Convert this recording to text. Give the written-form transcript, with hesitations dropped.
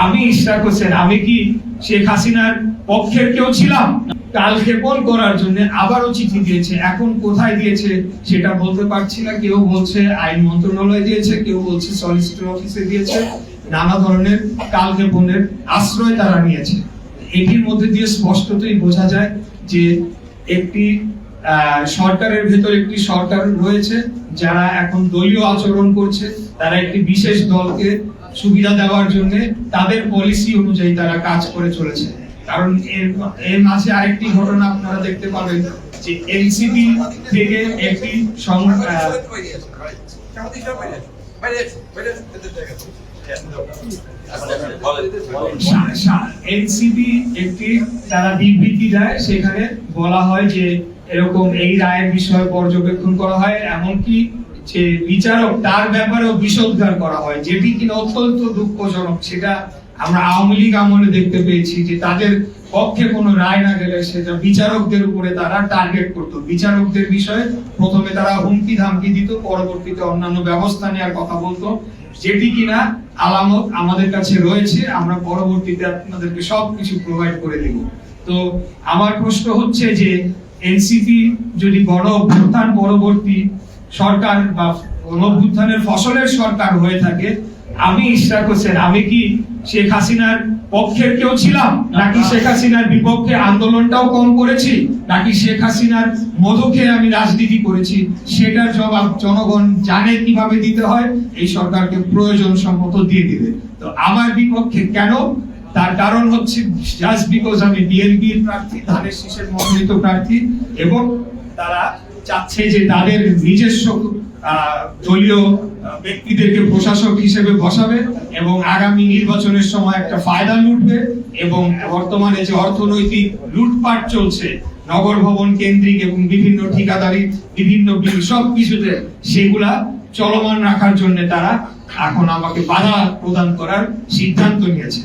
আমি ইশরাক হোসেন, আমি কি শেখ হাসিনার পক্ষের কেউ ছিলাম? কালক্ষেপণ করার জন্য আবারও চিঠি দিয়েছে। এখন কোথায় দিয়েছে সেটা বলতে পারছি না। কেউ বলছে আইন মন্ত্রণালয় দিয়েছে, কেউ বলছে সলিসিটর অফিসে দিয়েছে। নানা ধরনের কালক্ষেপণের আশ্রয় তারা নিয়েছে। এটির মধ্যে দিয়ে স্পষ্টতই বোঝা যায় যে একটি সরকারের ভেতর একটি সরকার রয়েছে যারা এখন দলীয় আচরণ করছে। তারা একটি বিশেষ দলকে সুবিধা দেওয়ার জন্য তাদের পলিসি অনুযায়ী তারা কাজ করে চলেছে। কারণ এর মাঝে আরেকটি ঘটনা আপনারা দেখতে পাবেন যে এনসিপি থেকে একটি এনসিপি একটি তারা বিবৃতি দেয়, সেখানে বলা হয় যে এরকম এই রায়ের বিষয়ে পর্যবেক্ষণ করা হয়, এমনকি যে বিচারক তার ব্যাপারেও বিষোদ্গার করা হয়, যেটি কিনা অত্যন্ত দুঃখজনক। সেটা আমরা আওয়ামী লীগ আমলে দেখতে পেয়েছি যে তাদের পক্ষে কোনো রায় না গেলে সেটা বিচারকদের উপরে তারা টার্গেট করতো। বিচারকদের বিষয়ে প্রথমে তারা হুমকি ধামকি দিত, পরবর্তীতে অন্যান্য ব্যবস্থা নেওয়ার কথা বলতো, যেটি কিনা আলামত আমাদের কাছে রয়েছে। আমরা পরবর্তীতে আপনাদেরকে সবকিছু প্রোভাইড করে দেব। তো আমার প্রশ্ন হচ্ছে যে এনসিপি যদি গণ অভ্যুত্থান পরবর্তী সরকার বা গণ অভ্যুত্থানের ফসলের সরকার হয়ে থাকে, আমি ইশরাক হোসেন, আমি কি শেখ হাসিনার পক্ষের কেউ ছিলাম? নাকি শেখ হাসিনার বিপক্ষে আন্দোলনটাও কম করেছি? নাকি শেখ হাসিনার মধু খেয়ে আমি রাজনীতি করেছি? সেটার জবাব জনগণ জানে কিভাবে দিতে হয়। এই সরকারকে প্রয়োজন সম্মত দিয়ে দিবে। তো আমার বিপক্ষে কেন? তার কারণ হচ্ছে জাস্ট বিকজ আমি বিএনপির প্রার্থী, ধানের শীষের মনোনীত প্রার্থী, এবং তারা চাচ্ছে যে তাদের নিজস্ব দলীয় ব্যক্তিদেরকে প্রশাসক হিসেবে বসাবে এবং আগামী নির্বাচনের সময় একটা ফায়দা লুটবে। এবং বর্তমানে যে অর্থনৈতিক লুটপাট চলছে নগর ভবন কেন্দ্রিক এবং বিভিন্ন ঠিকাদারি বিভিন্ন সব কিছুতে, সেগুলা চলমান রাখার জন্য তারা এখন আমাকে বাধা প্রদান করার সিদ্ধান্ত নিয়েছে।